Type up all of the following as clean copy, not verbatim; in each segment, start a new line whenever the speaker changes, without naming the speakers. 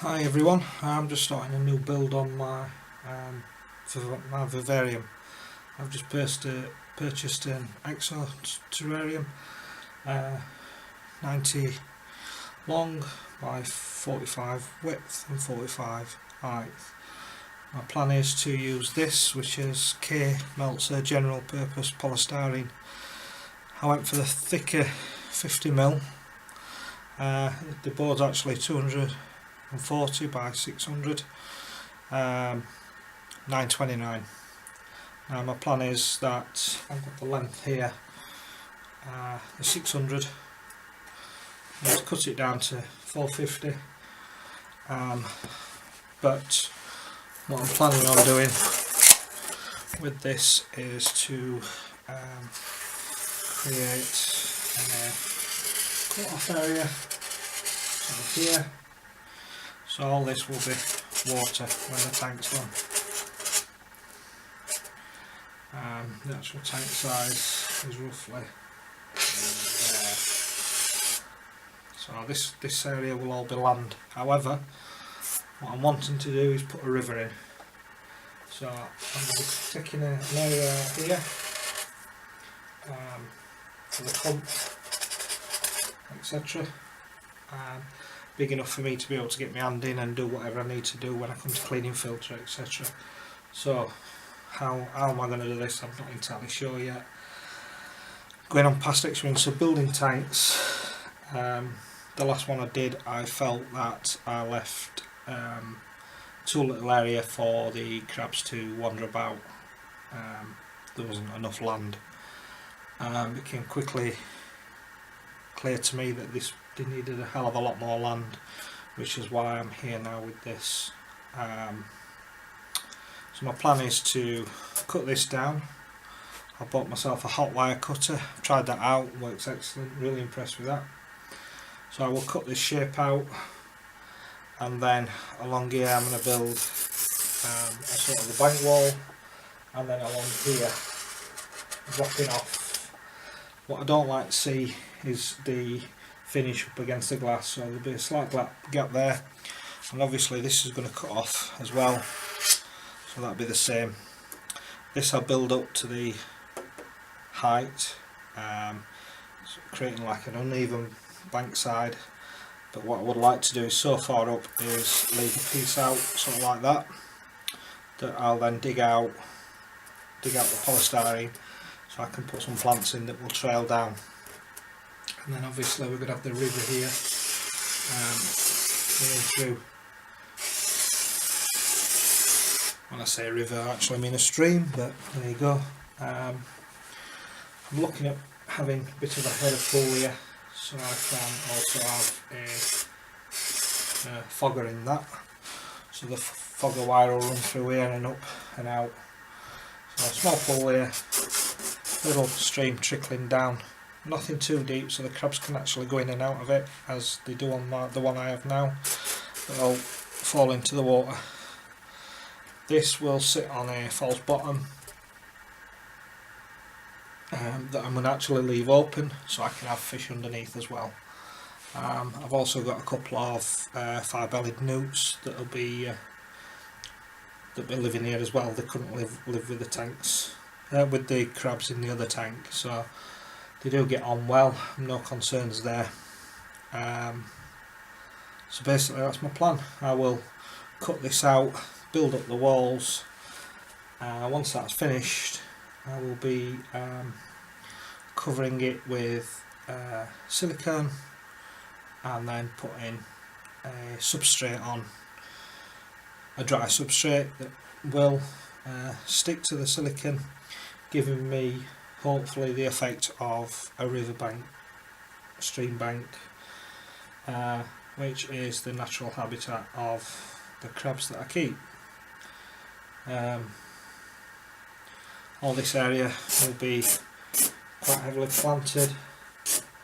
Hi everyone, I'm just starting a new build on my vivarium. I've just purchased an EXO terrarium, uh, 90 long by 45 width and 45 height. My plan is to use this, which is K Meltzer general purpose polystyrene. I went for the thicker 50mm. The board's actually 240 by 600, 929. Now my plan is that I've got the length here, the 600. I'm going to cut it down to 450, but what I'm planning on doing with this is to create a cut-off area over here. So all this will be water when the tank's on. The actual tank size is roughly there. So this area will all be land. However, what I'm wanting to do is put a river in. So I'm just taking an area out here for the pump, etc. Big enough for me to be able to get my hand in and do whatever I need to do when I come to cleaning filter, etc. So how am I going to do this? I'm not entirely sure yet. Going on past experience of building tanks, the last one I did, I felt that I left too little area for the crabs to wander about. There wasn't enough land. It became quickly clear to me that this needed a hell of a lot more land, which is why I'm here now with this. So my plan is to cut this down. I bought myself a hot wire cutter. I've tried that out, works excellent, really impressed with that. So I will cut this shape out, and then along here I'm going to build a sort of a bank wall, and then along here dropping off. What I don't like to see is the finish up against the glass, so there'll be a slight gap there, and obviously this is going to cut off as well, so that'll be the same. This I'll build up to the height, creating like an uneven bank side, but what I would like to do is so far up is leave a piece out, sort of like that I'll then dig out the polystyrene, so I can put some plants in that will trail down. And then obviously we're going to have the river here, going through. When I say river, I actually mean a stream, but there you go. I'm looking at having a bit of a head of pool here, so I can also have a fogger in that. So the fogger wire will run through here and up and out. So a small pool here, little stream trickling down. Nothing too deep, so the crabs can actually go in and out of it as they do on the one I have now. They'll fall into the water. This will sit on a false bottom that I'm going to actually leave open, so I can have fish underneath as well. I've also got a couple of fire-bellied newts that'll be living here as well. They couldn't live with the tanks, with the crabs in the other tank, so they do get on well, no concerns there. So basically that's my plan. I will cut this out, build up the walls. Once that's finished, I will be covering it with silicone, and then putting a substrate on, a dry substrate that will stick to the silicone, giving me hopefully the effect of a riverbank, stream bank, which is the natural habitat of the crabs that I keep. All this area will be quite heavily planted,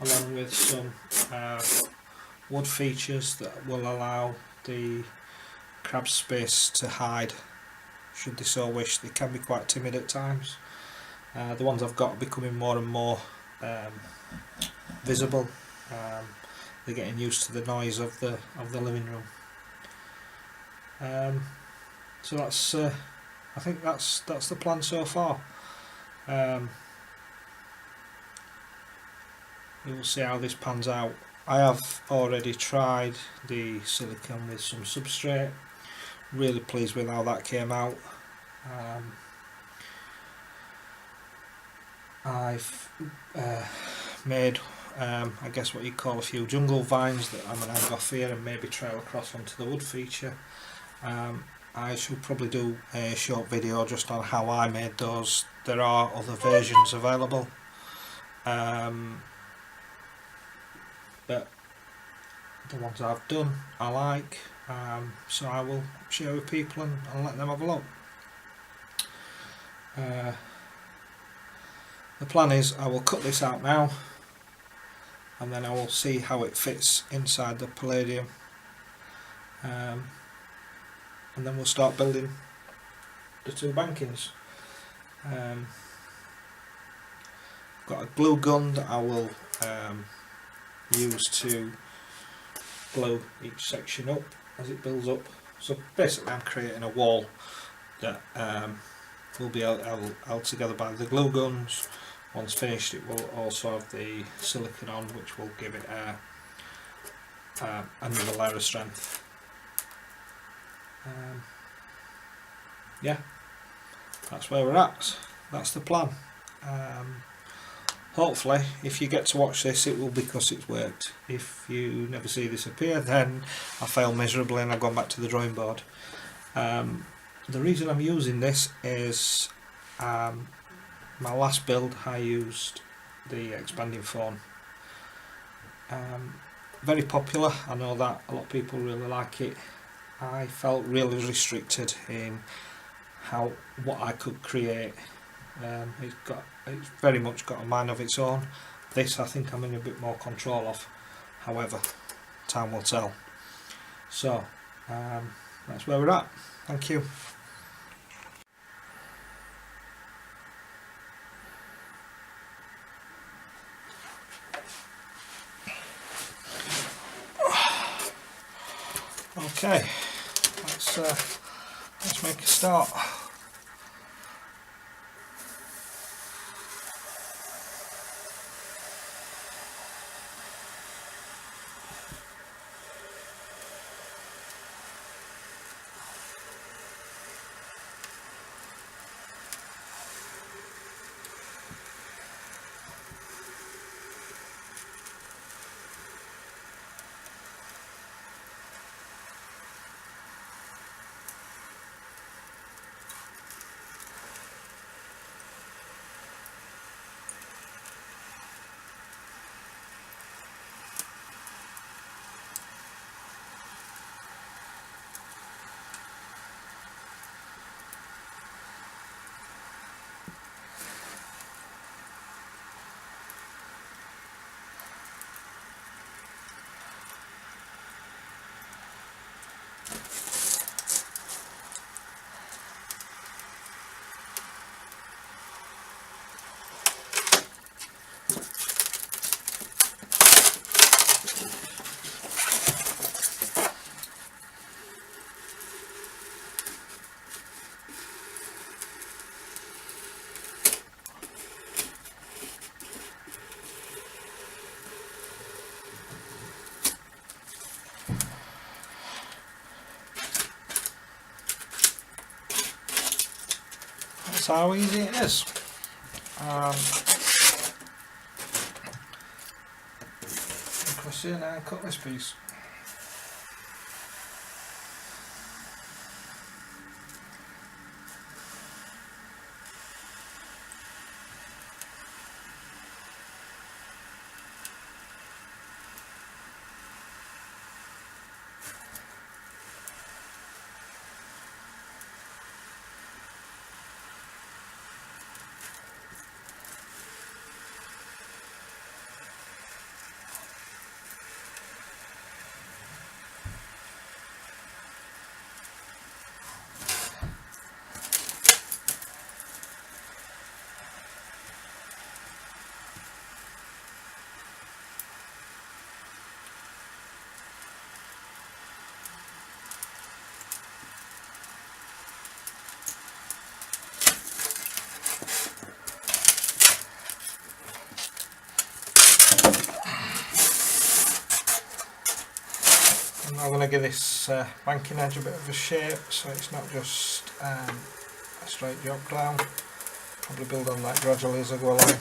along with some wood features that will allow the crab space to hide should they so wish. They can be quite timid at times. The ones I've got are becoming more and more visible. They're getting used to the noise of the living room. So that's I think that's the plan so far. We will see how this pans out. I have already tried the silicone with some substrate. Really pleased with how that came out. I've made I guess what you call a few jungle vines that I'm going to hang off here and maybe trail across onto the wood feature. I should probably do a short video just on how I made those. There are other versions available, but the ones I've done I like, so I will share with people and let them have a look. The plan is I will cut this out now and then I will see how it fits inside the Palladium, and then we'll start building the two bankings. Got a glue gun that I will use to glue each section up as it builds up. So basically I'm creating a wall that will be held together by the glue guns. Once finished it will also have the silicone on, which will give it another layer of strength. Yeah, that's where we're at. That's the plan. Hopefully if you get to watch this it will be because it's worked. If you never see this appear then I fail miserably and I've gone back to the drawing board. The reason I'm using this is my last build I used the expanding foam. Very popular, I know that a lot of people really like it. I felt really restricted in what I could create. It's very much got a mind of its own. This I think I'm in a bit more control of, however time will tell. So that's where we're at. Thank you. Okay, let's make a start. That's how easy it is. Across here now and cut this piece. I'm going to give this banking edge a bit of a shape so it's not just a straight drop down. Probably build on that gradually as I go along.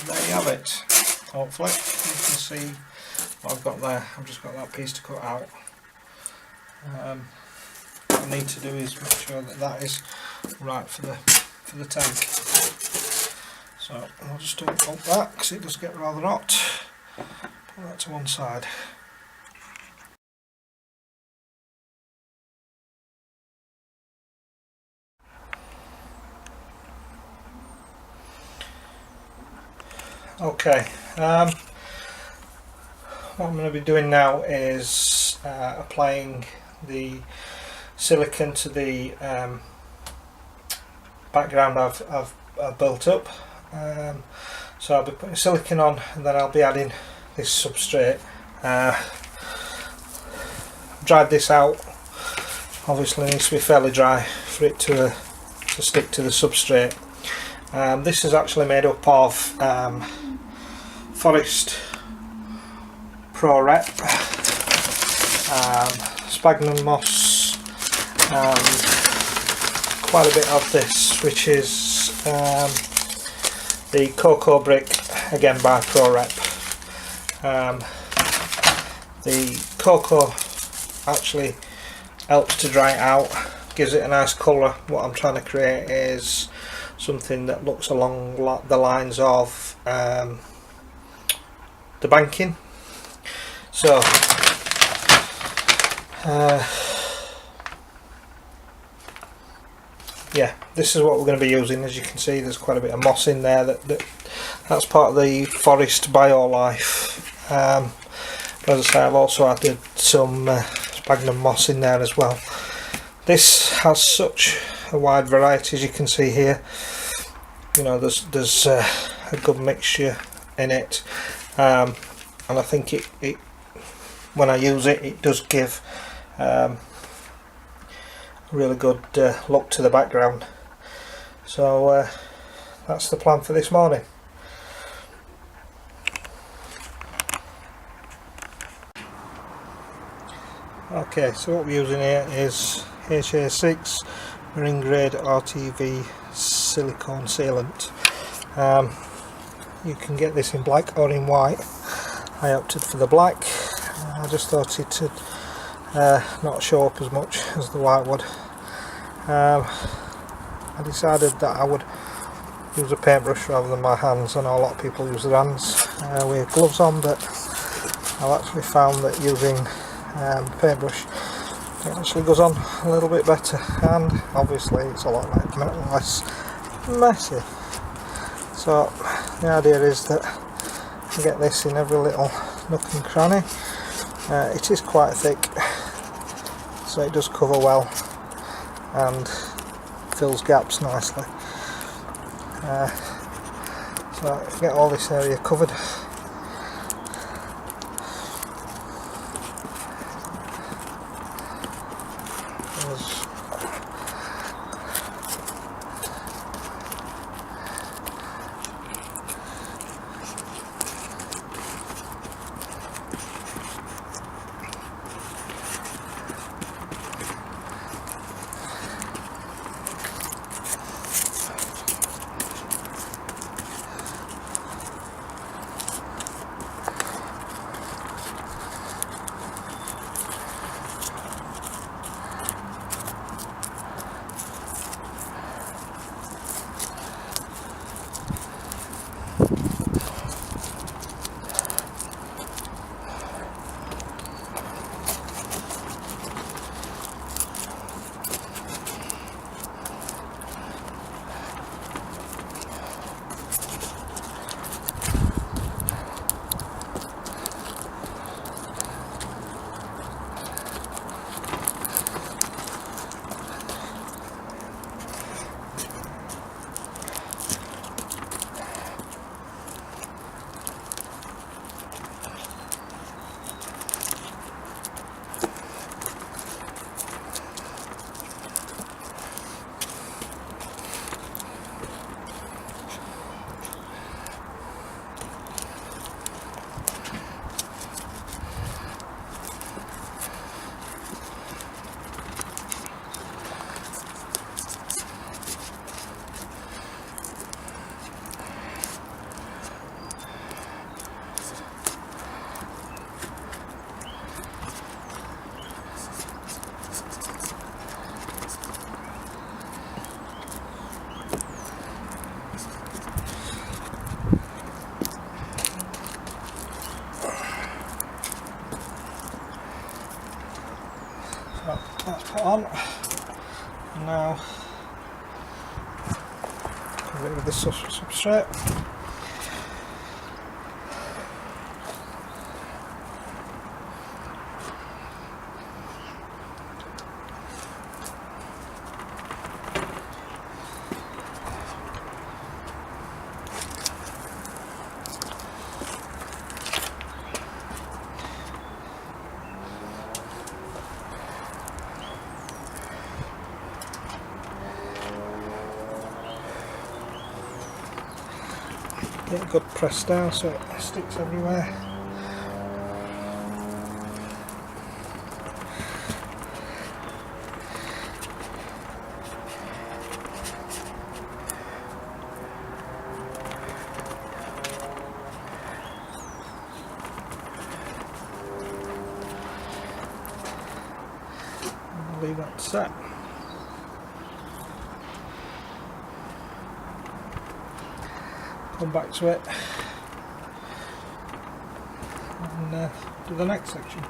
There you have it. Hopefully you can see what I've got there. I've just got that piece to cut out. What I need to do is make sure that that is right for the tank. So I'll just do it like that because it does get rather hot. Put that to one side. Okay, what I'm going to be doing now is applying the silicone to the background I've built up. So I'll be putting silicone on and then I'll be adding this substrate. Dried this out, obviously it needs to be fairly dry for it to stick to the substrate. This is actually made up of Forest Pro Rep, sphagnum moss, quite a bit of this, which is the cocoa brick, again by Pro Rep. The cocoa actually helps to dry it out, gives it a nice colour. What I'm trying to create is something that looks along the lines of the banking. So yeah, this is what we're going to be using. As you can see, there's quite a bit of moss in there. That's part of the forest biolife. But as I say, I've also added some sphagnum moss in there as well. This has such a wide variety, as you can see here. You know, there's a good mixture in it, and I think it when I use it, it does give a really good look to the background. So that's the plan for this morning. Okay, so what we're using here is HA6 marine grade RTV silicone sealant. You can get this in black or in white. I opted for the black. I just thought it would not show up as much as the white would. I decided that I would use a paintbrush rather than my hands. I know a lot of people use their hands with gloves on, but I've actually found that using paintbrush, it actually goes on a little bit better, and obviously it's a lot less messy. So the idea is that you get this in every little nook and cranny. It is quite thick, so it does cover well and fills gaps nicely. So you get all this area covered. Right, that's put on. And now cover it with this substrate. Get a good press down so it sticks everywhere. And leave that set. Come back to it and do the next section.